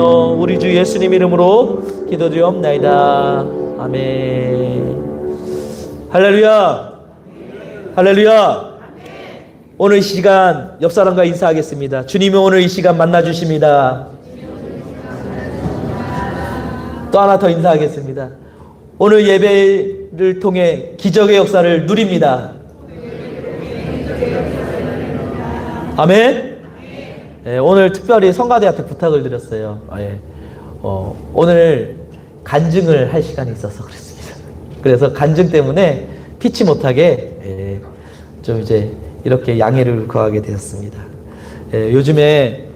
우리 주 예수님 이름으로 기도드리옵나이다. 아멘. 할렐루야. 할렐루야. 오늘 이 시간 옆 사람과 인사하겠습니다. 주님이 오늘 이 시간 만나 주십니다. 또 하나 더 인사하겠습니다. 오늘 예배를 통해 기적의 역사를 누립니다. 아멘. 네, 오늘 특별히 성가대한테 부탁을 드렸어요. 오늘 간증을 할 시간이 있어서 그랬습니다. 그래서 간증 때문에 피치 못하게 좀 이제 이렇게 양해를 구하게 되었습니다. 요즘에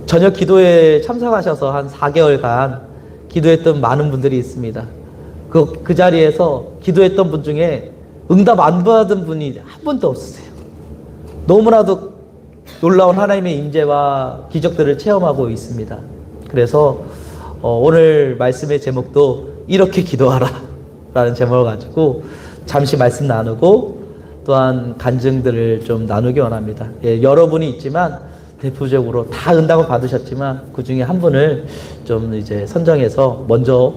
저녁 기도에 참석하셔서 한 4개월간 기도했던 많은 분들이 있습니다. 그 자리에서 기도했던 분 중에 응답 안 받은 분이 한 분도 없으세요. 너무나도 놀라운 하나님의 임재와 기적들을 체험하고 있습니다. 그래서 오늘 말씀의 제목도 이렇게 기도하라 라는 제목을 가지고 잠시 말씀 나누고 또한 간증들을 좀 나누기 원합니다. 여러분이 있지만 대표적으로 다 응답을 받으셨지만 그 중에 한 분을 좀 이제 선정해서 먼저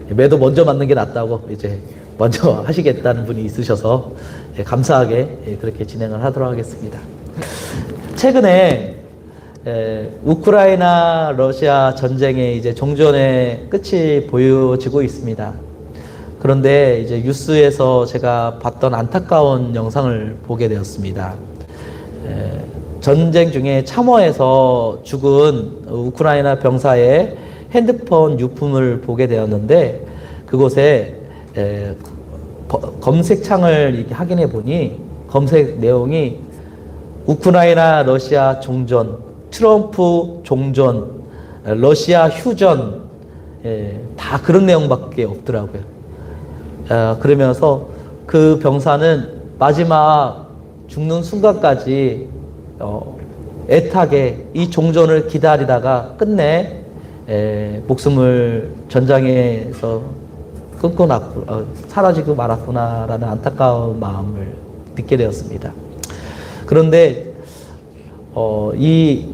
매도 먼저 맞는 게 낫다고 이제 먼저 하시겠다는 분이 있으셔서 감사하게 그렇게 진행을 하도록 하겠습니다. 최근에 우크라이나 러시아 전쟁의 이제 종전의 끝이 보여지고 있습니다. 그런데 이제 뉴스에서 제가 봤던 안타까운 영상을 보게 되었습니다. 전쟁 중에 참호에서 죽은 우크라이나 병사의 핸드폰 유품을 보게 되었는데 그곳에 검색창을 이렇게 확인해 보니 검색 내용이 우크라이나 러시아 종전, 트럼프 종전, 러시아 휴전, 다 그런 내용밖에 없더라고요. 그러면서 그 병사는 마지막 죽는 순간까지 애타게 이 종전을 기다리다가 끝내 목숨을 전장에서 끊고 사라지고 말았구나라는 안타까운 마음을 느끼게 되었습니다. 그런데 이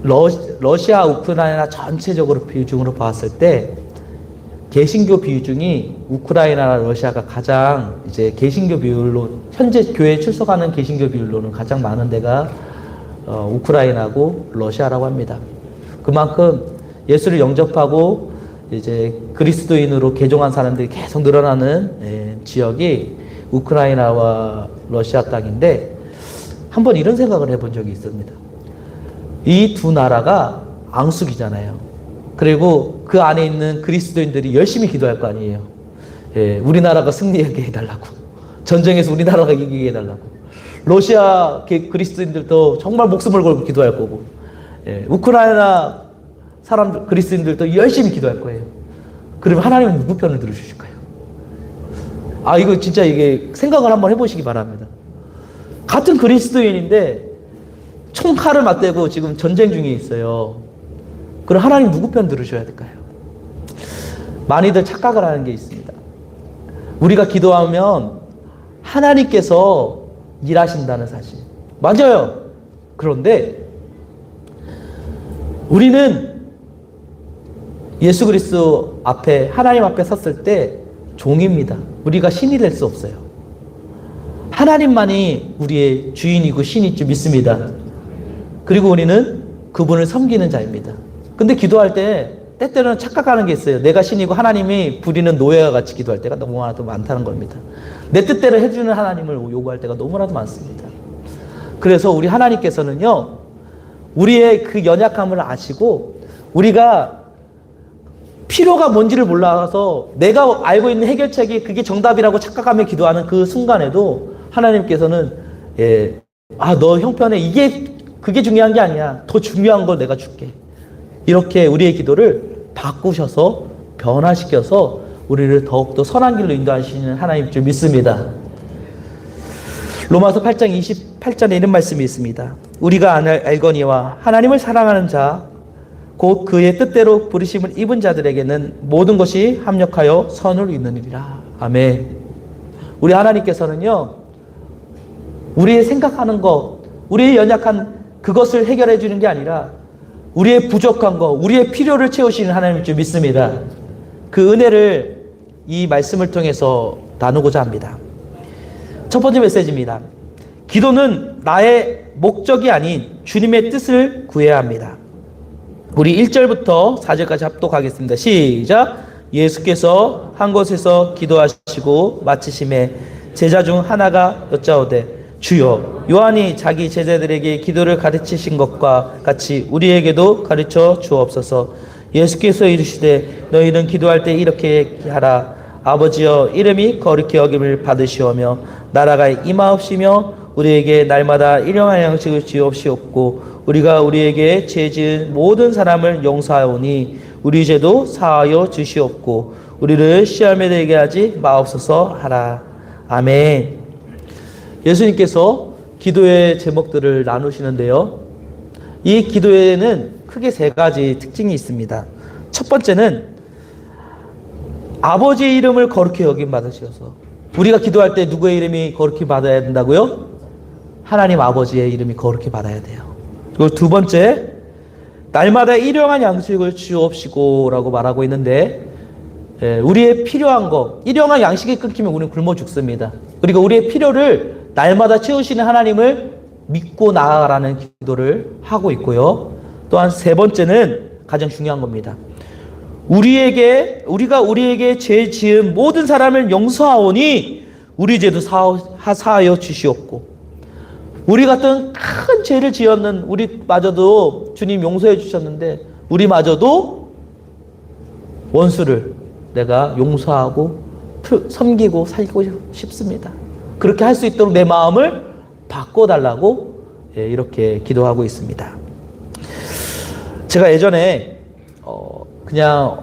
러시아, 우크라이나 전체적으로 비중으로 봤을 때 개신교 비중이 우크라이나나 러시아가 가장 이제 개신교 비율로 현재 교회에 출석하는 개신교 비율로는 가장 많은 데가 우크라이나고 러시아라고 합니다. 그만큼 예수를 영접하고 이제 그리스도인으로 개종한 사람들이 계속 늘어나는 지역이 우크라이나와 러시아 땅인데 한번 이런 생각을 해본 적이 있습니다. 이 두 나라가 앙숙이잖아요. 그리고 그 안에 있는 그리스도인들이 열심히 기도할 거 아니에요. 우리나라가 승리하게 해달라고. 전쟁에서 우리나라가 이기게 해달라고. 러시아 그리스도인들도 정말 목숨을 걸고 기도할 거고, 우크라이나 사람 그리스도인들도 열심히 기도할 거예요. 그러면 하나님은 누구 편을 들으실까요? 이거 진짜 이게 생각을 한번 해보시기 바랍니다. 같은 그리스도인인데 총칼을 맞대고 지금 전쟁 중에 있어요. 그럼 하나님 누구 편 들으셔야 될까요? 많이들 착각을 하는 게 있습니다. 우리가 기도하면 하나님께서 일하신다는 사실. 맞아요. 그런데 우리는 예수 그리스도 앞에 하나님 앞에 섰을 때 종입니다. 우리가 신이 될 수 없어요. 하나님만이 우리의 주인이고 신인 줄 믿습니다. 그리고 우리는 그분을 섬기는 자입니다. 근데 기도할 때 때때로는 착각하는 게 있어요. 내가 신이고 하나님이 부리는 노예와 같이 기도할 때가 너무나도 많다는 겁니다. 내 뜻대로 해주는 하나님을 요구할 때가 너무나도 많습니다. 그래서 우리 하나님께서는요, 우리의 그 연약함을 아시고 우리가 필요가 뭔지를 몰라서 내가 알고 있는 해결책이 그게 정답이라고 착각하며 기도하는 그 순간에도 하나님께서는 너 형편에 그게 중요한 게 아니야. 더 중요한 걸 내가 줄게. 이렇게 우리의 기도를 바꾸셔서 변화시켜서 우리를 더욱더 선한 길로 인도하시는 하나님 줄 믿습니다. 로마서 8장 28절에 이런 말씀이 있습니다. 우리가 알거니와 하나님을 사랑하는 자 곧 그의 뜻대로 부르심을 입은 자들에게는 모든 것이 합력하여 선을 이루느니라. 아멘. 우리 하나님께서는요, 우리의 생각하는 것, 우리의 연약한 그것을 해결해 주는 게 아니라 우리의 부족한 거, 우리의 필요를 채우시는 하나님일 줄 믿습니다. 그 은혜를 이 말씀을 통해서 나누고자 합니다. 첫 번째 메시지입니다. 기도는 나의 목적이 아닌 주님의 뜻을 구해야 합니다. 우리 1절부터 4절까지 합독하겠습니다. 시작! 예수께서 한 곳에서 기도하시고 마치심에 제자 중 하나가 여짜오되 주여, 요한이 자기 제자들에게 기도를 가르치신 것과 같이 우리에게도 가르쳐 주옵소서. 예수께서 이르시되 너희는 기도할 때 이렇게 하라. 아버지여, 이름이 거룩히 여김을 받으시오며 나라가 임하옵시며 우리에게 날마다 일용할 양식을 주옵시옵고 우리가 우리에게 죄 지은 모든 사람을 용서하오니 우리 죄도 사하여 주시옵고 우리를 시험에 들게 하지 마옵소서 하라. 아멘. 예수님께서 기도의 제목들을 나누시는데요. 이 기도에는 크게 세 가지 특징이 있습니다. 첫 번째는 아버지의 이름을 거룩히 여김 받으셔서, 우리가 기도할 때 누구의 이름이 거룩히 받아야 된다고요? 하나님 아버지의 이름이 거룩히 받아야 돼요. 그리고 두 번째, 날마다 일용할 양식을 주옵시고 라고 말하고 있는데, 우리의 필요한 거, 일용할 양식이 끊기면 우리는 굶어 죽습니다. 그리고 우리의 필요를 날마다 채우시는 하나님을 믿고 나아가라는 기도를 하고 있고요. 또한 세 번째는 가장 중요한 겁니다. 우리가 우리에게 죄 지은 모든 사람을 용서하오니 우리 죄도 사하여 주시옵고, 우리 같은 큰 죄를 지었는 우리마저도 주님 용서해 주셨는데 우리마저도 원수를 내가 용서하고 섬기고 살고 싶습니다. 그렇게 할 수 있도록 내 마음을 바꿔달라고 이렇게 기도하고 있습니다. 제가 예전에 그냥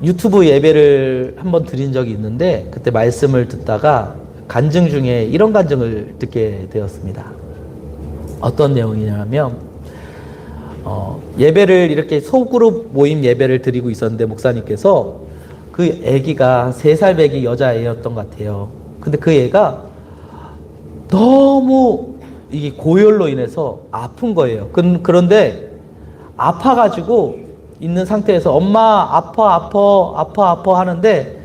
유튜브 예배를 한번 드린 적이 있는데, 그때 말씀을 듣다가 간증 중에 이런 간증을 듣게 되었습니다. 어떤 내용이냐면, 예배를 이렇게 소그룹 모임 예배를 드리고 있었는데 목사님께서 그 애기가 3살 배기 여자애였던 것 같아요. 근데 그 애가 너무 이 고열로 인해서 아픈 거예요. 그런데 아파가지고 있는 상태에서 엄마 아파 하는데,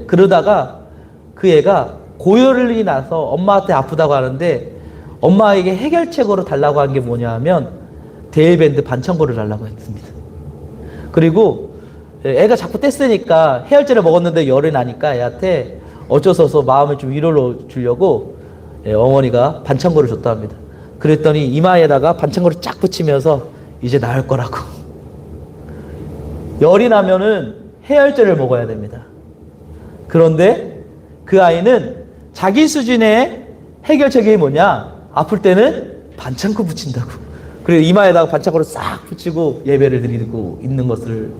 그러다가 그 애가 고열이 나서 엄마한테 아프다고 하는데 엄마에게 해결책으로 달라고 한 게 뭐냐 하면 데일밴드 반창고를 달라고 했습니다. 그리고 애가 자꾸 뗐으니까 해열제를 먹었는데 열이 나니까 애한테 어쩔 수 없어 마음을 좀 위로를 주려고 어머니가 반창고를 줬다 합니다. 그랬더니 이마에다가 반창고를 쫙 붙이면서 이제 나을 거라고. 열이 나면은 해열제를 먹어야 됩니다. 그런데 그 아이는 자기 수준의 해결책이 뭐냐? 아플 때는 반창고 붙인다고. 그리고 이마에다가 반창고를 싹 붙이고 예배를 드리고 있는 것을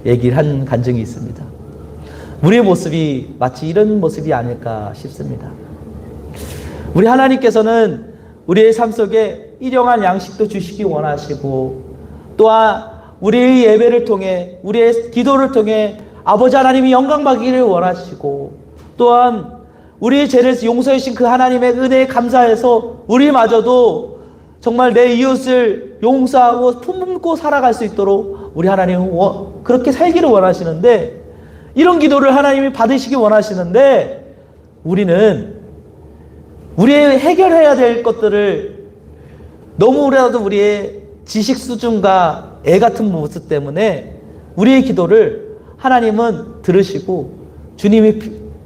얘기를 한 간증이 있습니다. 우리의 모습이 마치 이런 모습이 아닐까 싶습니다. 우리 하나님께서는 우리의 삶 속에 일용할 양식도 주시기 원하시고, 또한 우리의 예배를 통해, 우리의 기도를 통해 아버지 하나님이 영광받기를 원하시고, 또한 우리의 죄를 용서해 주신 그 하나님의 은혜에 감사해서 우리마저도 정말 내 이웃을 용서하고 품고 살아갈 수 있도록 우리 하나님은 그렇게 살기를 원하시는데, 이런 기도를 하나님이 받으시기 원하시는데, 우리는 우리의 해결해야 될 것들을 너무라도 우리의 지식 수준과 애 같은 모습 때문에 우리의 기도를 하나님은 들으시고, 주님이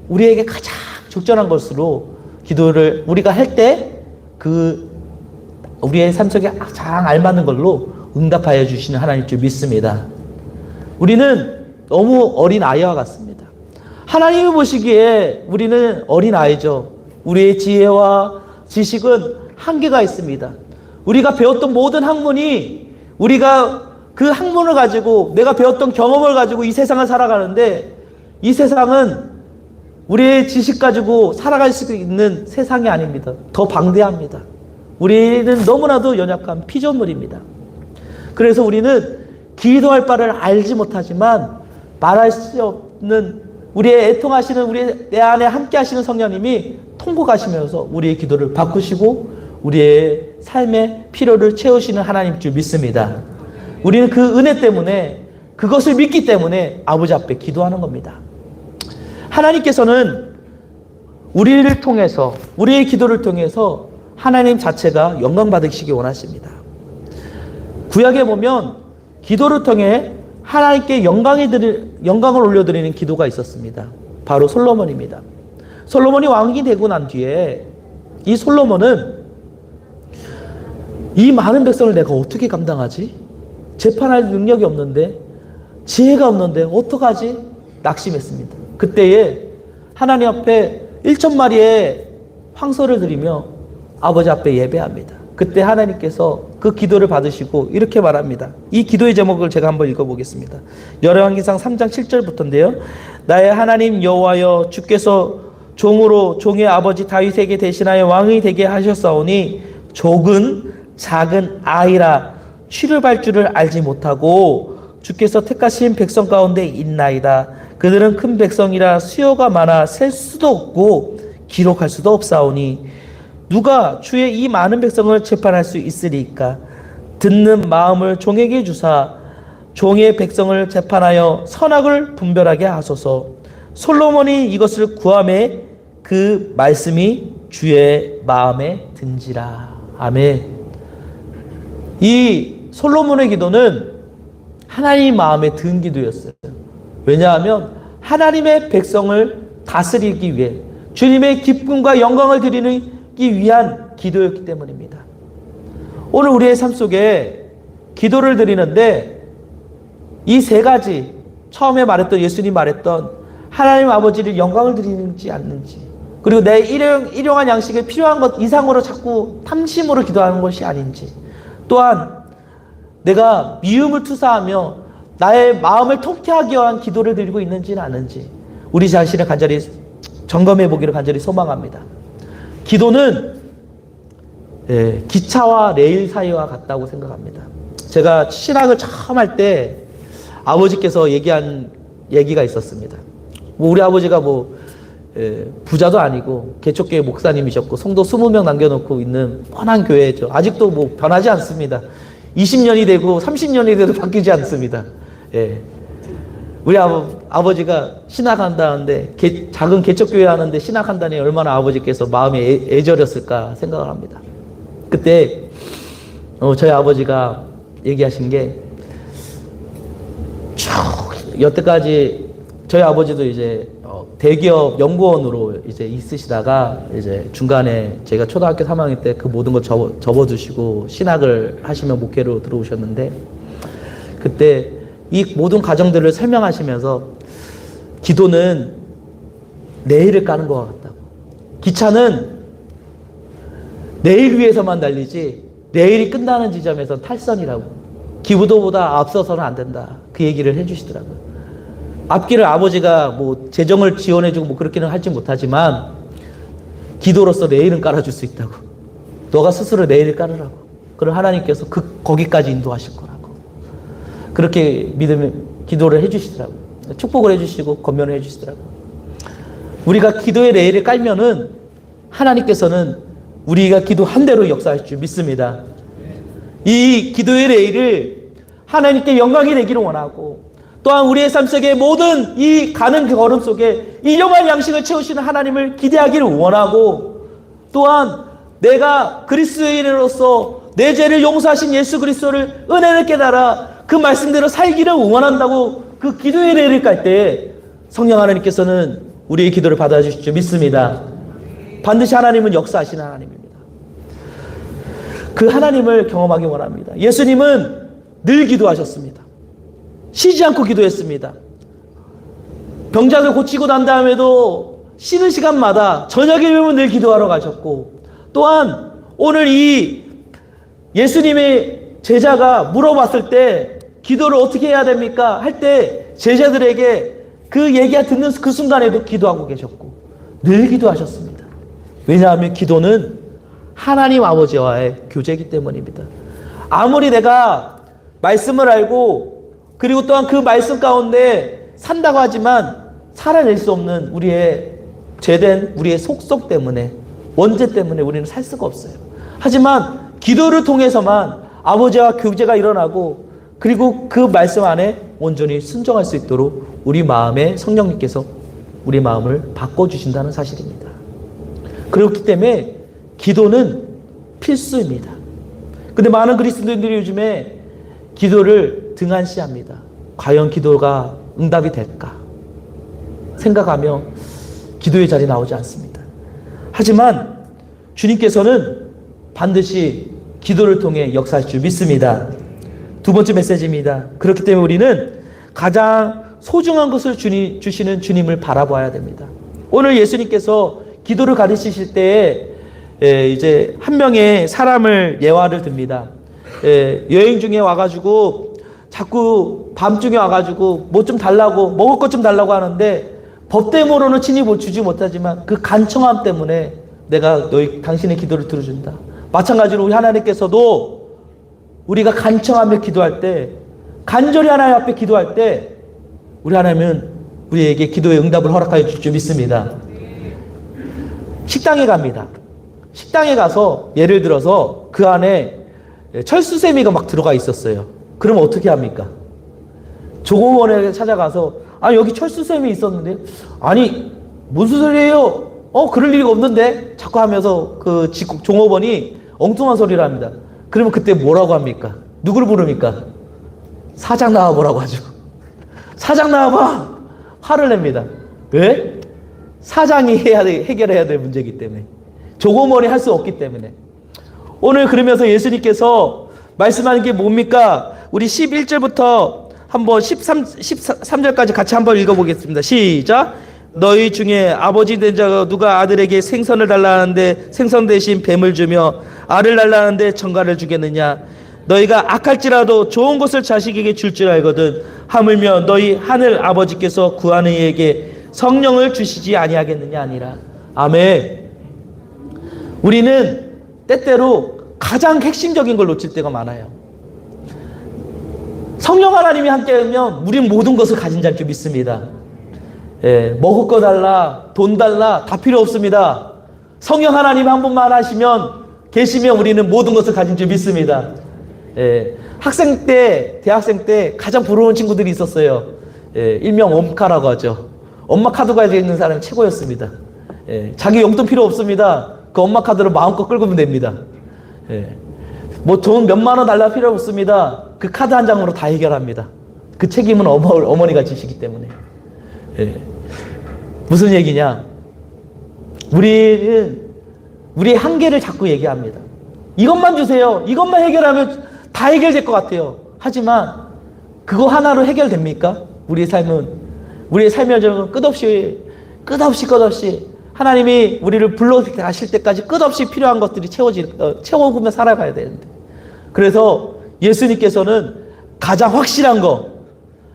우리에게 가장 적절한 것으로 기도를 우리가 할 때 우리의 삶 속에 가장 알맞는 걸로 응답하여 주시는 하나님일 줄 믿습니다. 우리는 너무 어린 아이와 같습니다. 하나님이 보시기에 우리는 어린 아이죠. 우리의 지혜와 지식은 한계가 있습니다. 우리가 배웠던 모든 학문이, 우리가 그 학문을 가지고, 내가 배웠던 경험을 가지고 이 세상을 살아가는데, 이 세상은 우리의 지식 가지고 살아갈 수 있는 세상이 아닙니다. 더 방대합니다. 우리는 너무나도 연약한 피조물입니다. 그래서 우리는 기도할 바를 알지 못하지만 말할 수 없는, 우리의 애통하시는, 내 안에 함께 하시는 성령님이 통곡하시면서 우리의 기도를 바꾸시고 우리의 삶의 필요를 채우시는 하나님 줄 믿습니다. 우리는 그 은혜 때문에, 그것을 믿기 때문에 아버지 앞에 기도하는 겁니다. 하나님께서는 우리를 통해서, 우리의 기도를 통해서 하나님 자체가 영광 받으시기 원하십니다. 구약에 보면 기도를 통해 하나님께 영광을 올려드리는 기도가 있었습니다. 바로 솔로몬입니다. 솔로몬이 왕이 되고 난 뒤에 이 솔로몬은 이 많은 백성을 내가 어떻게 감당하지? 재판할 능력이 없는데, 지혜가 없는데 어떡하지? 낙심했습니다. 그때에 하나님 앞에 1,000마리의 황소를 드리며 아버지 앞에 예배합니다. 그때 하나님께서 그 기도를 받으시고 이렇게 말합니다. 이 기도의 제목을 제가 한번 읽어보겠습니다. 열왕기상 3장 7절부터인데요. 나의 하나님 여호와여, 주께서 종으로 종의 아버지 다윗에게 대신하여 왕이 되게 하셨사오니 족은 작은 아이라 취를 발 줄을 알지 못하고 주께서 택하신 백성 가운데 있나이다. 그들은 큰 백성이라 수요가 많아 셀 수도 없고 기록할 수도 없사오니 누가 주의 이 많은 백성을 재판할 수 있으리까? 듣는 마음을 종에게 주사 종의 백성을 재판하여 선악을 분별하게 하소서. 솔로몬이 이것을 구하매 그 말씀이 주의 마음에 든지라. 아멘. 이 솔로몬의 기도는 하나님 마음에 든 기도였어요. 왜냐하면 하나님의 백성을 다스리기 위해, 주님의 기쁨과 영광을 드리기 위한 기도였기 때문입니다. 오늘 우리의 삶 속에 기도를 드리는데 이 세 가지, 처음에 말했던, 예수님 말했던 하나님 아버지를 영광을 드리는지 않는지, 그리고 내 일용한 양식에 필요한 것 이상으로 자꾸 탐심으로 기도하는 것이 아닌지, 또한 내가 미움을 투사하며 나의 마음을 통쾌하게 위한 기도를 드리고 있는지는 아는지 우리 자신을 간절히 점검해 보기를 간절히 소망합니다. 기도는 기차와 레일 사이와 같다고 생각합니다. 제가 신학을 처음 할 때 아버지께서 얘기한 얘기가 있었습니다. 우리 아버지가 부자도 아니고 개척교회 목사님이셨고 성도 20명 남겨놓고 있는 뻔한 교회죠. 아직도 변하지 않습니다. 20년이 되고 30년이 돼도 바뀌지 않습니다. 우리 아버지가 신학한다는데, 작은 개척교회 하는데 신학한다니 얼마나 아버지께서 마음이 애절했을까 생각을 합니다. 그때 저희 아버지가 얘기하신 게, 여태까지 저희 아버지도 이제 대기업 연구원으로 이제 있으시다가 이제 중간에 제가 초등학교 3학년 때 그 모든 걸 접어두시고 신학을 하시며 목회로 들어오셨는데, 그때 이 모든 과정들을 설명하시면서 기도는 내일을 까는 것 같다고, 기차는 내일 위해서만 달리지 내일이 끝나는 지점에서 탈선이라고, 기부도보다 앞서서는 안 된다, 그 얘기를 해주시더라고요. 앞길을 아버지가 재정을 지원해주고 그렇게는 할지 못하지만 기도로서 내일은 깔아줄 수 있다고, 너가 스스로 내일을 깔으라고, 그럼 하나님께서 거기까지 인도하실 거라고, 그렇게 기도를 해주시더라고요. 축복을 해주시고 권면을 해주시더라고요. 우리가 기도의 레일을 깔면은 하나님께서는 우리가 기도한 대로 역사하실 줄 믿습니다. 이 기도의 레일을 하나님께 영광이 되기를 원하고, 또한 우리의 삶 속에 모든 이 가는 걸음 속에 일용할 양식을 채우시는 하나님을 기대하기를 원하고, 또한 내가 그리스도인으로서 내 죄를 용서하신 예수 그리스도를 은혜를 깨달아 그 말씀대로 살기를 원한다고 그 기도의 레일을 깔 때 성령 하나님께서는 우리의 기도를 받아주실 줄 믿습니다. 반드시 하나님은 역사하시는 하나님입니다. 그 하나님을 경험하기 원합니다. 예수님은 늘 기도하셨습니다. 쉬지 않고 기도했습니다. 병자를 고치고 난 다음에도 쉬는 시간마다 저녁에 되면 늘 기도하러 가셨고, 또한 오늘 이 예수님의 제자가 물어봤을 때 기도를 어떻게 해야 됩니까? 할 때 제자들에게 그 얘기가 듣는 그 순간에도 기도하고 계셨고 늘 기도하셨습니다. 왜냐하면 기도는 하나님 아버지와의 교제이기 때문입니다. 아무리 내가 말씀을 알고 그리고 또한 그 말씀 가운데 산다고 하지만 살아낼 수 없는 우리의 죄된 우리의 속성 때문에, 원죄 때문에 우리는 살 수가 없어요. 하지만 기도를 통해서만 아버지와 교제가 일어나고 그리고 그 말씀 안에 온전히 순종할 수 있도록 우리 마음에 성령님께서 우리 마음을 바꿔주신다는 사실입니다. 그렇기 때문에 기도는 필수입니다. 근데 많은 그리스도인들이 요즘에 기도를 등한시합니다. 과연 기도가 응답이 될까 생각하며 기도의 자리에 나오지 않습니다. 하지만 주님께서는 반드시 기도를 통해 역사하실 줄 믿습니다. 두 번째 메시지입니다. 그렇기 때문에 우리는 가장 소중한 것을 주시는 주님을 바라봐야 됩니다. 오늘 예수님께서 기도를 가르치실 때에 이제 한 명의 사람을 예화를 듭니다. 여행 중에 와가지고 자꾸 밤중에 와가지고 뭐 좀 달라고 먹을 것 좀 달라고 하는데 법대모로는 친히 주지 못하지만 그 간청함 때문에 내가 당신의 기도를 들어준다. 마찬가지로 우리 하나님께서도 우리가 간청하며 기도할 때, 간절히 하나님 앞에 기도할 때 우리 하나님은 우리에게 기도의 응답을 허락하여 줄 줄 믿습니다. 식당에 갑니다. 식당에 가서 예를 들어서 그 안에 철수세미가 막 들어가 있었어요. 그럼 어떻게 합니까? 종업원에 찾아가서 여기 철수세미 있었는데 아니 무슨 소리예요? 그럴 리가 없는데 자꾸 하면서 그 종업원이 엉뚱한 소리를 합니다. 그러면 그때 뭐라고 합니까? 누구를 부릅니까? 사장 나와보라고 하죠. 사장 나와봐! 화를 냅니다. 왜? 사장이 해결해야 될 문제이기 때문에. 종업원이 할 수 없기 때문에. 오늘 그러면서 예수님께서 말씀하는 게 뭡니까? 우리 11절부터 한번 13절까지 같이 한번 읽어보겠습니다. 시작! 너희 중에 아버지 된 자가 누가 아들에게 생선을 달라 하는데 생선 대신 뱀을 주며 알을 달라 하는데 정갈을 주겠느냐? 너희가 악할지라도 좋은 것을 자식에게 줄 줄 알거든 하물며 너희 하늘 아버지께서 구하는 이에게 성령을 주시지 아니하겠느냐 아니라. 아멘. 우리는 때때로 가장 핵심적인 걸 놓칠 때가 많아요. 성령 하나님이 함께하면 우리는 모든 것을 가진 자일 줄 믿습니다. 먹을 거 달라, 돈 달라 다 필요 없습니다. 성령 하나님 한 분만 계시면 우리는 모든 것을 가진 줄 믿습니다. 학생 때, 대학생 때 가장 부러운 친구들이 있었어요. 일명 엄카라고 하죠. 엄마 카드 가지고 있는 사람이 최고였습니다. 자기 용돈 필요 없습니다. 그 엄마 카드로 마음껏 끌고 됩니다. 뭐 돈 몇만 원 달라 필요 없습니다. 그 카드 한 장으로 다 해결합니다. 그 책임은 어머니가 지시기 때문에. 무슨 얘기냐? 우리는 우리의 한계를 자꾸 얘기합니다. 이것만 주세요. 이것만 해결하면 다 해결될 것 같아요. 하지만 그거 하나로 해결됩니까? 우리의 삶은 끝없이 하나님이 우리를 불러가실 때까지 끝없이 필요한 것들이 채워오면 살아가야 되는데. 그래서 예수님께서는 가장 확실한 거,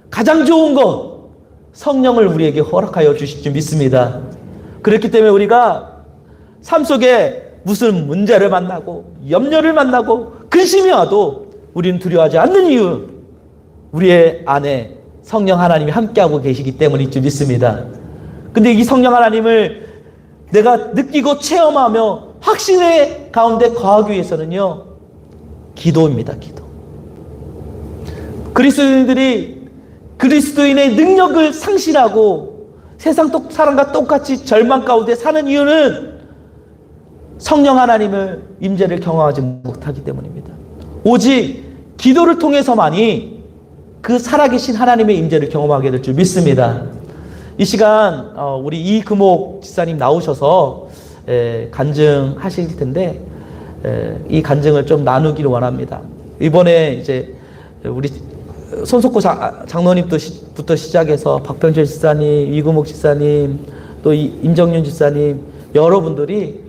가장 좋은 거, 성령을 우리에게 허락하여 주실 줄 믿습니다. 그렇기 때문에 우리가 삶 속에 무슨 문제를 만나고 염려를 만나고 근심이 와도 우리는 두려워하지 않는 이유, 우리의 안에 성령 하나님이 함께하고 계시기 때문일 줄 믿습니다. 근데 이 성령 하나님을 내가 느끼고 체험하며 확신의 가운데 거하기 위해서는요, 기도입니다. 기도. 그리스도인들이 그리스도인의 능력을 상실하고 세상 사람과 똑같이 절망 가운데 사는 이유는 성령 하나님을 임재를 경험하지 못하기 때문입니다. 오직 기도를 통해서만이 그 살아계신 하나님의 임재를 경험하게 될 줄 믿습니다. 이 시간 우리 이금옥 집사님 나오셔서 간증하실 텐데 이 간증을 좀 나누기를 원합니다. 이번에 이제 우리 손석구 장로님부터 시작해서 박병철 집사님, 이금옥 집사님, 또 임정윤 집사님, 여러분들이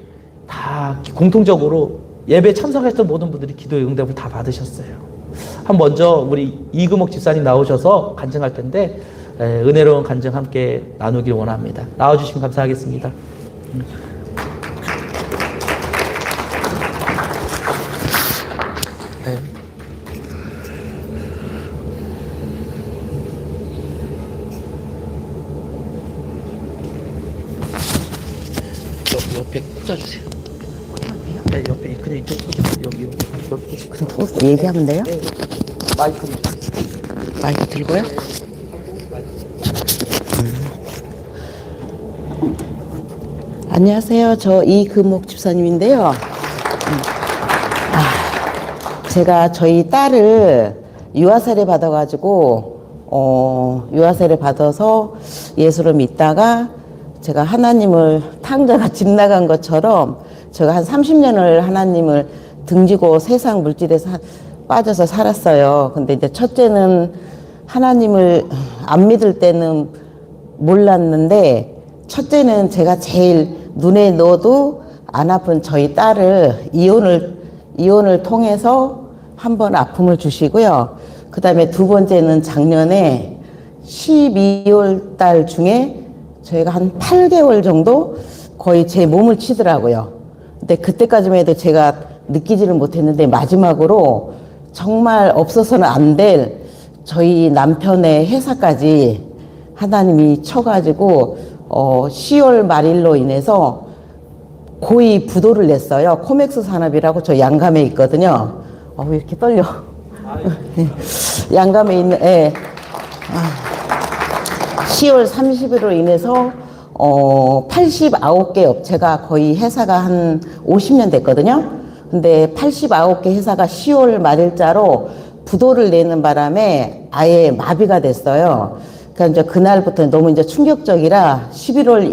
다 공통적으로 예배 참석했던 모든 분들이 기도의 응답을 다 받으셨어요. 먼저 우리 이금옥 집사님 나오셔서 간증할 텐데 은혜로운 간증 함께 나누기를 원합니다. 나와주시면 감사하겠습니다. 네. 옆에 꽂아주세요. 네. 옆에 그냥 이쪽 여기 얘기하면 돼요? 네. 마이크 마이크 들고요? 안녕하세요. 저 이금옥 집사님인데요. 제가 저희 딸을 유아세례 받아가지고 유아세례 받아서 예수를 믿다가 제가 하나님을 탕자가 집 나간 것처럼 제가 한 30년을 하나님을 등지고 세상 물질에서 빠져서 살았어요. 근데 이제 첫째는 하나님을 안 믿을 때는 몰랐는데 첫째는 제가 제일 눈에 넣어도 안 아픈 저희 딸을 이혼을 통해서 한번 아픔을 주시고요. 그 다음에 두 번째는 작년에 12월 달 중에 저희가 한 8개월 정도 거의 제 몸을 치더라고요. 근데 그때까지만 해도 제가 느끼지를 못했는데 마지막으로 정말 없어서는 안 될 저희 남편의 회사까지 하나님이 쳐가지고 10월 말일로 인해서 고의 부도를 냈어요. 코맥스 산업이라고 저 양감에 있거든요. 왜 이렇게 떨려? 양감에 있는, 예. 10월 30일로 인해서 89개 업체가 거의 회사가 한 50년 됐거든요. 근데 89개 회사가 10월 말일자로 부도를 내는 바람에 아예 마비가 됐어요. 그러니까 이제 그날부터 너무 이제 충격적이라 11월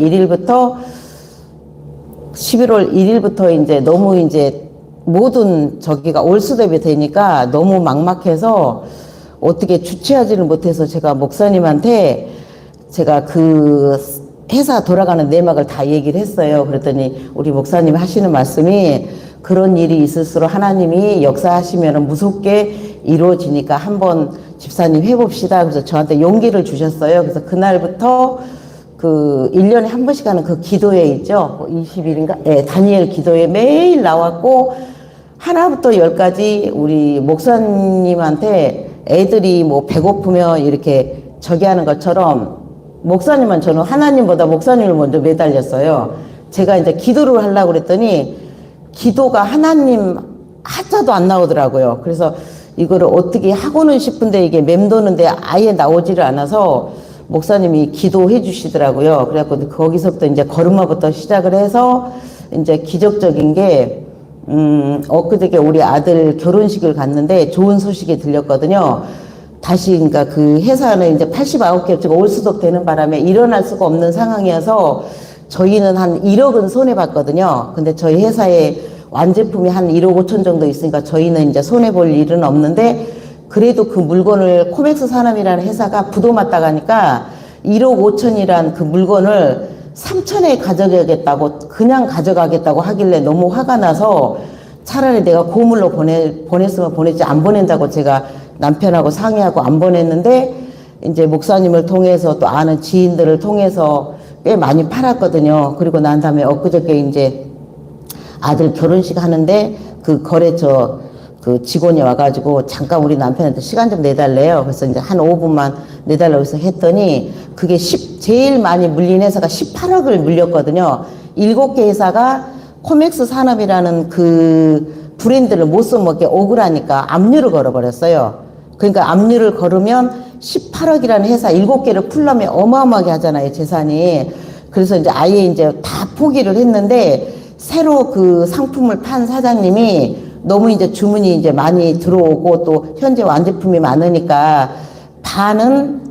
1일부터 이제 너무 이제 모든 저기가 올수대비 되니까 너무 막막해서 어떻게 주체하지를 못해서 제가 목사님한테 제가 그 회사 돌아가는 내막을 다 얘기를 했어요. 그랬더니 우리 목사님 하시는 말씀이 그런 일이 있을수록 하나님이 역사하시면 무섭게 이루어지니까 한번 집사님 해봅시다. 그래서 저한테 용기를 주셨어요. 그래서 그날부터 그 1년에 한 번씩 하는 그 기도회 있죠. 20일인가? 네, 다니엘 기도회 매일 나왔고 하나부터 열까지 우리 목사님한테 애들이 뭐 배고프면 이렇게 저기 하는 것처럼 목사님은 저는 하나님보다 목사님을 먼저 매달렸어요. 제가 이제 기도를 하려고 그랬더니 기도가 하나님 하자도 안 나오더라고요. 그래서 이거를 어떻게 하고는 싶은데 이게 맴도는데 아예 나오지를 않아서 목사님이 기도해 주시더라고요. 그래갖고 거기서부터 이제 걸음마부터 시작을 해서 이제 기적적인 게 엊그저께 우리 아들 결혼식을 갔는데 좋은 소식이 들렸거든요. 다시 그러니까 그 회사는 이제 89개 올수독 되는 바람에 일어날 수가 없는 상황이어서 저희는 한 1억은 손해봤거든요. 근데 저희 회사에 완제품이 한 1억 5천 정도 있으니까 저희는 이제 손해볼 일은 없는데 그래도 그 물건을 코맥스 산업이라는 회사가 부도 맞다 가니까 1억 5천이란 그 물건을 3천에 가져가겠다고 그냥 가져가겠다고 하길래 너무 화가 나서 차라리 내가 고물로 보냈으면 보냈지 안 보낸다고 제가 남편하고 상의하고 안 보냈는데 이제 목사님을 통해서 또 아는 지인들을 통해서 꽤 많이 팔았거든요. 그리고 난 다음에 엊그저께 이제 아들 결혼식 하는데 그 거래처 그 직원이 와가지고 잠깐 우리 남편한테 시간 좀 내달래요. 그래서 이제 한 5분만 내달라고 해서 했더니 그게 제일 많이 물린 회사가 18억을 물렸거든요. 7개 회사가 코맥스 산업이라는 그 브랜드를 못 써먹게 억울하니까 압류를 걸어버렸어요. 그러니까 압류를 걸으면 18억이라는 회사 7개를 풀려면 어마어마하게 하잖아요, 재산이. 그래서 이제 아예 이제 다 포기를 했는데 새로 그 상품을 판 사장님이 너무 이제 주문이 이제 많이 들어오고 또 현재 완제품이 많으니까 반은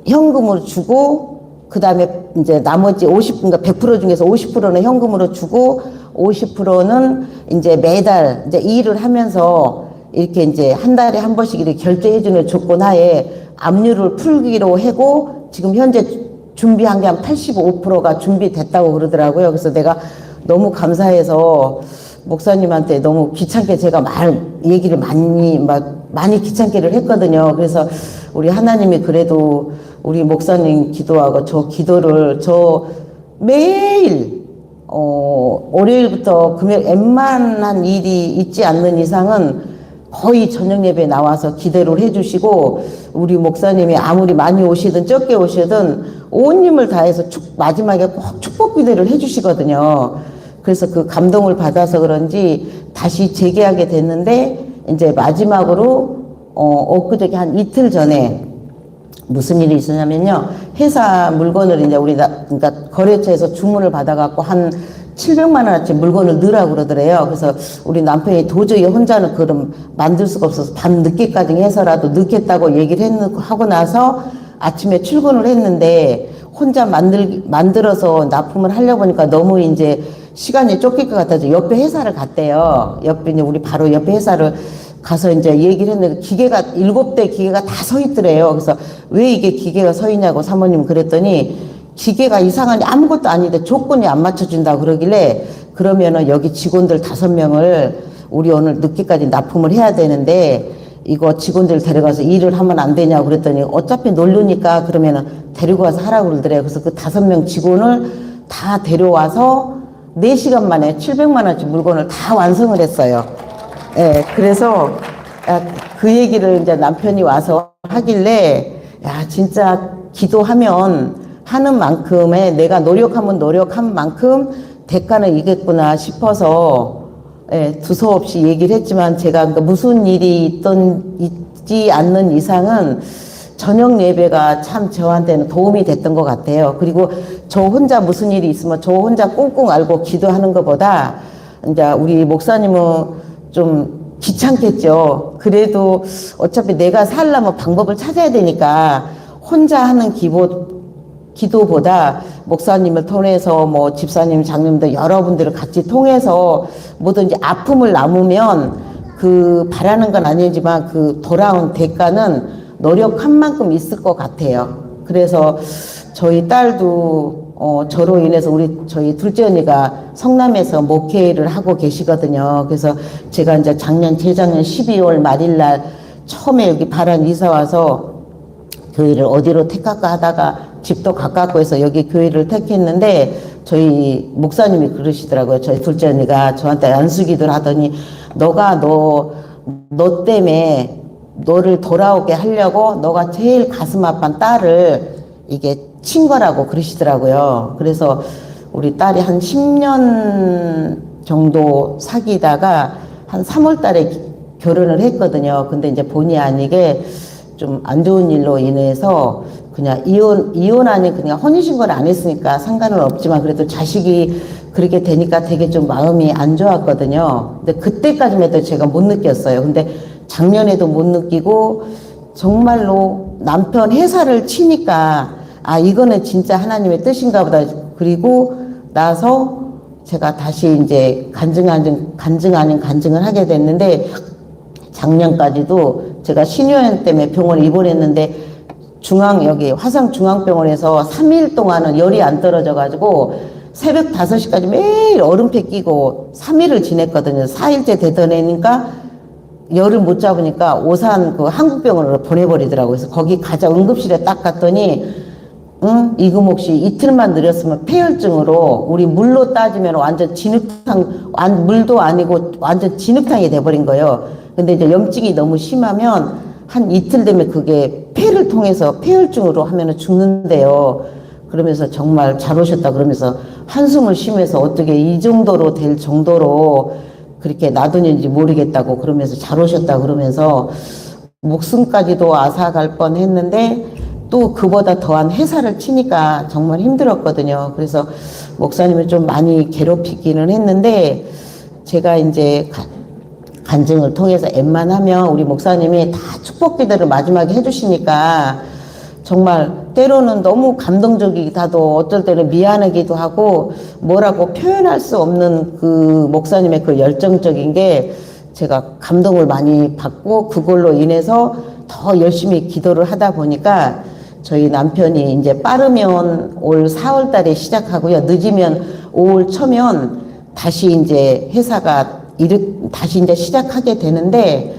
현금으로 주고 그 다음에 이제 나머지 그러니까 100% 중에서 50%는 현금으로 주고 50%는 이제 매달 이제 일을 하면서 이렇게 이제 한 달에 한 번씩 이렇게 결제해주는 조건 하에 압류를 풀기로 하고 지금 현재 준비한 게 한 85%가 준비됐다고 그러더라고요. 그래서 내가 너무 감사해서 목사님한테 너무 귀찮게 제가 얘기를 많이 귀찮게를 했거든요. 그래서 우리 하나님이 그래도 우리 목사님 기도하고 저 기도를 매일 월요일부터 금요일 웬만한 일이 있지 않는 이상은 거의 저녁 예배에 나와서 기도를 해주시고 우리 목사님이 아무리 많이 오시든 적게 오시든 온 힘을 다해서 마지막에 꼭 축복 기도를 해주시거든요. 그래서 그 감동을 받아서 그런지 다시 재개하게 됐는데, 이제 마지막으로, 엊그저께 한 이틀 전에 무슨 일이 있었냐면요. 회사 물건을 이제 그러니까 거래처에서 주문을 받아갖고 한 700만 원어치 물건을 넣으라고 그러더래요. 그래서 우리 남편이 도저히 혼자는 그럼 만들 수가 없어서 밤 늦게까지 해서라도 넣겠다고 얘기를 하고 나서 아침에 출근을 했는데 혼자 만들어서 납품을 하려고 하니까 너무 이제 시간이 쫓길 것 같아서 옆에 회사를 갔대요. 옆에 이제 우리 바로 옆에 회사를 가서 이제 얘기를 했는데 기계가 7대 기계가 다 서 있더래요. 그래서 왜 이게 기계가 서 있냐고 사모님 그랬더니 기계가 이상하니 아무것도 아닌데 조건이 안 맞춰준다 그러길래 그러면은 여기 직원들 5명을 우리 오늘 늦게까지 납품을 해야 되는데 이거 직원들 데려가서 일을 하면 안 되냐고 그랬더니 어차피 놀려니까 그러면은 데리고 와서 하라고 그러더래요. 그래서 그 5명 직원을 다 데려와서 4시간 만에 700만 원치 물건을 다 완성을 했어요. 예, 그래서 그 얘기를 이제 남편이 와서 하길래 야, 진짜 기도하면 하는 만큼의 내가 노력하면 노력한 만큼 대가는 이겠구나 싶어서 예, 두서없이 얘기를 했지만 제가 무슨 일이 있지 않는 이상은 저녁 예배가 참 저한테는 도움이 됐던 것 같아요. 그리고 저 혼자 무슨 일이 있으면 저 혼자 꽁꽁 앓고 기도하는 것보다 이제 우리 목사님은 좀 귀찮겠죠. 그래도 어차피 내가 살려면 방법을 찾아야 되니까 혼자 하는 기도보다 목사님을 통해서 뭐 집사님, 장님들 여러분들을 같이 통해서 뭐든지 아픔을 나누면 그 바라는 건 아니지만 그 돌아온 대가는 노력한 만큼 있을 것 같아요. 그래서 저희 딸도 저로 인해서 저희 둘째 언니가 성남에서 목회를 하고 계시거든요. 그래서 제가 이제 재작년 12월 말일날 처음에 여기 바란 이사 와서 교회를 어디로 택할까 하다가 집도 가깝고 해서 여기 교회를 택했는데 저희 목사님이 그러시더라고요. 저희 둘째 언니가 저한테 안수기도를 하더니 너 때문에 너를 돌아오게 하려고 너가 제일 가슴 아픈 딸을 이게 친 거라고 그러시더라고요. 그래서 우리 딸이 한 10년 정도 사귀다가 한 3월 달에 결혼을 했거든요. 근데 이제 본의 아니게 좀 안 좋은 일로 인해서 그냥 이혼 아닌 그냥 혼인신고를 안 했으니까 상관은 없지만 그래도 자식이 그렇게 되니까 되게 좀 마음이 안 좋았거든요. 근데 그때까지만 해도 제가 못 느꼈어요. 근데 작년에도 못 느끼고 정말로 남편 회사를 치니까 아 이거는 진짜 하나님의 뜻인가 보다. 그리고 나서 제가 다시 이제 간증 아닌 간증을 하게 됐는데 작년까지도 제가 신유염 때문에 병원에 입원했는데 여기 화상중앙병원에서 3일 동안은 열이 안 떨어져가지고 새벽 5시까지 매일 얼음팩 끼고 3일을 지냈거든요. 4일째 되던 애니까 열을 못 잡으니까 오산 그 한국병원으로 보내버리더라고요. 그래서 거기 가자 응급실에 딱 갔더니 이금옥 씨 이틀만 느렸으면 폐혈증으로 우리 물로 따지면 완전 물도 아니고 완전 진흙탕이 돼버린 거예요. 근데 이제 염증이 너무 심하면 한 이틀 되면 그게 폐를 통해서 폐혈증으로 하면은 죽는데요. 그러면서 정말 잘 오셨다 그러면서 한숨을 쉬면서 어떻게 이 정도로 될 정도로 그렇게 놔두는지 모르겠다고 그러면서 잘 오셨다 그러면서 목숨까지도 앗아갈 뻔 했는데 또 그보다 더한 회사를 치니까 정말 힘들었거든요. 그래서 목사님을 좀 많이 괴롭히기는 했는데 제가 이제 간증을 통해서 웬만하면 우리 목사님이 다 축복 기도를 마지막에 해주시니까 정말 때로는 너무 감동적이기도 하고 어떨 때는 미안하기도 하고 뭐라고 표현할 수 없는 그 목사님의 그 열정적인 게 제가 감동을 많이 받고 그걸로 인해서 더 열심히 기도를 하다 보니까 저희 남편이 이제 빠르면 올 4월 달에 시작하고요. 늦으면 5월 초면 다시 이제 회사가 다시 이제 시작하게 되는데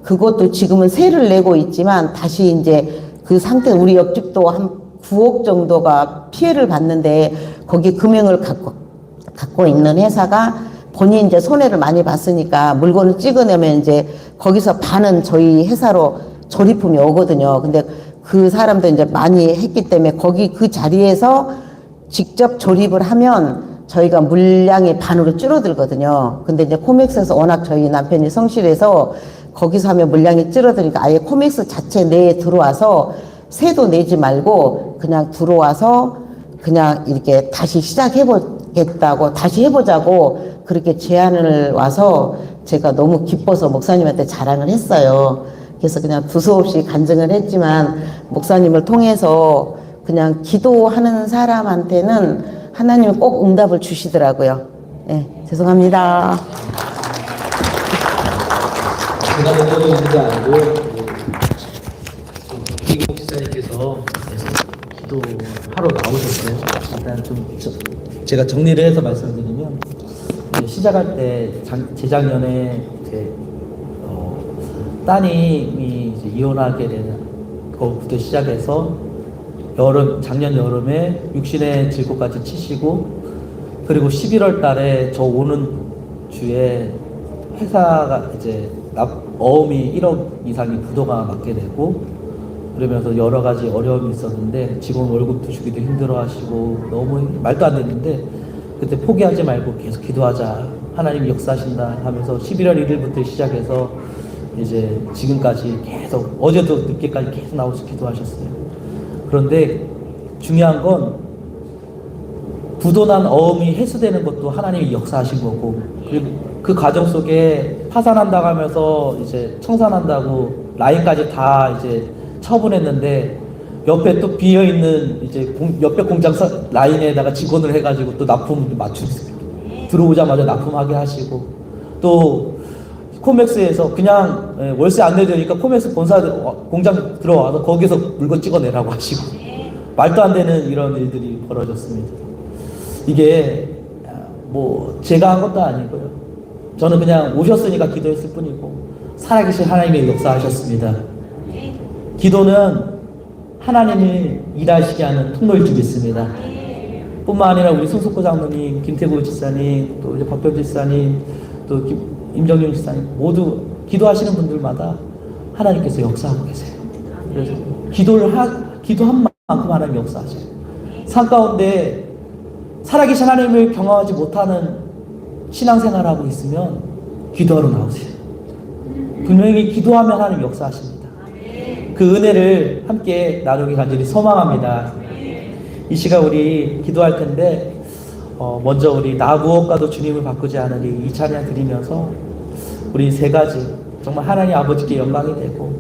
그것도 지금은 세를 내고 있지만 다시 이제 그 상태 우리 옆집도 한 9억 정도가 피해를 봤는데 거기 금융을 갖고 있는 회사가 본인이 이제 손해를 많이 봤으니까 물건을 찍어내면 이제 거기서 반은 저희 회사로 조립품이 오거든요. 근데 그 사람도 이제 많이 했기 때문에 거기 그 자리에서 직접 조립을 하면 저희가 물량이 반으로 줄어들거든요. 근데 이제 코맥스에서 워낙 저희 남편이 성실해서 거기서 하면 물량이 줄어드니까 아예 코맥스 자체 내에 들어와서 세도 내지 말고 그냥 들어와서 그냥 이렇게 다시 시작해보겠다고, 다시 해보자고 그렇게 제안을 와서 제가 너무 기뻐서 목사님한테 자랑을 했어요. 그래서 그냥 두서없이 간증을 했지만 목사님을 통해서 그냥 기도하는 사람한테는 하나님은 꼭 응답을 주시더라고요. 네, 죄송합니다. 제가 먼저 있는 게 아니고 이국 지사님께서 기도하러 나오셨어요. 일단 좀 제가 정리를 해서 말씀드리면 시작할 때 재작년에 이제 따님이 이제 이혼하게 되는 거부터 시작해서 작년 여름에 육신의 질고까지 치시고 그리고 11월 달에 저 오는 주에 회사가 이제 어음이 1억 이상이 부도가 맞게 되고 그러면서 여러 가지 어려움이 있었는데 직원 월급도 주기도 힘들어하시고 너무 말도 안 됐는데 그때 포기하지 말고 계속 기도하자 하나님 역사하신다 하면서 11월 1일부터 시작해서 이제 지금까지 계속 어제도 늦게까지 계속 나오셔서 기도하셨어요. 그런데 중요한 건 부도난 어음이 해소되는 것도 하나님이 역사하신 거고 그리고 그 과정 속에 파산한다고 하면서 이제 청산한다고 라인까지 다 이제 처분했는데 옆에 또 비어있는 이제 옆에 공장 라인에다가 직원을 해가지고 또 납품 맞추고 들어오자마자 납품하게 하시고 또 코맥스에서 그냥 월세 안 내되니까 코맥스 본사 공장 들어와서 거기서 물건 찍어내라고 하시고 말도 안 되는 이런 일들이 벌어졌습니다. 이게 뭐 제가 한 것도 아니고요. 저는 그냥 오셨으니까 기도했을 뿐이고 살아계신 하나님의 역사하셨습니다. 기도는 하나님이 일하시게 하는 통로일 줄 믿습니다. 뿐만 아니라 우리 손석구 장로님, 김태구 지사님, 또 이제 박병 지사님, 또 임정윤 지사님 모두 기도하시는 분들마다 하나님께서 역사하고 계세요. 그래서 기도한 만큼 하나님 역사하셔요. 삶 가운데 살아계신 하나님을 경험하지 못하는 신앙생활하고 있으면 기도하러 나오세요. 분명히 기도하면 하나님 역사하십니다. 그 은혜를 함께 나누기 간절히 소망합니다. 이 시간 우리 기도할 텐데 먼저 우리 나 무엇과도 주님을 바꾸지 않으리 이 찬양 드리면서 우리 세 가지 정말 하나님 아버지께 영광이 되고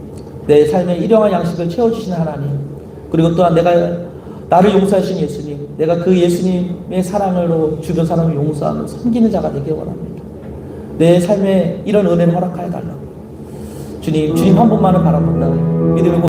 내 삶의 일용할 양식을 채워주시는 하나님 그리고 또한 내가 나를 용서하신 예수님 내가 그 예수님의 사랑으로 주변 사람을 용서하는 섬기는 자가 되길 원합니다. 내 삶에 이런 은혜를 허락하여 달라고 주님 한 분만을 바라본다 믿음을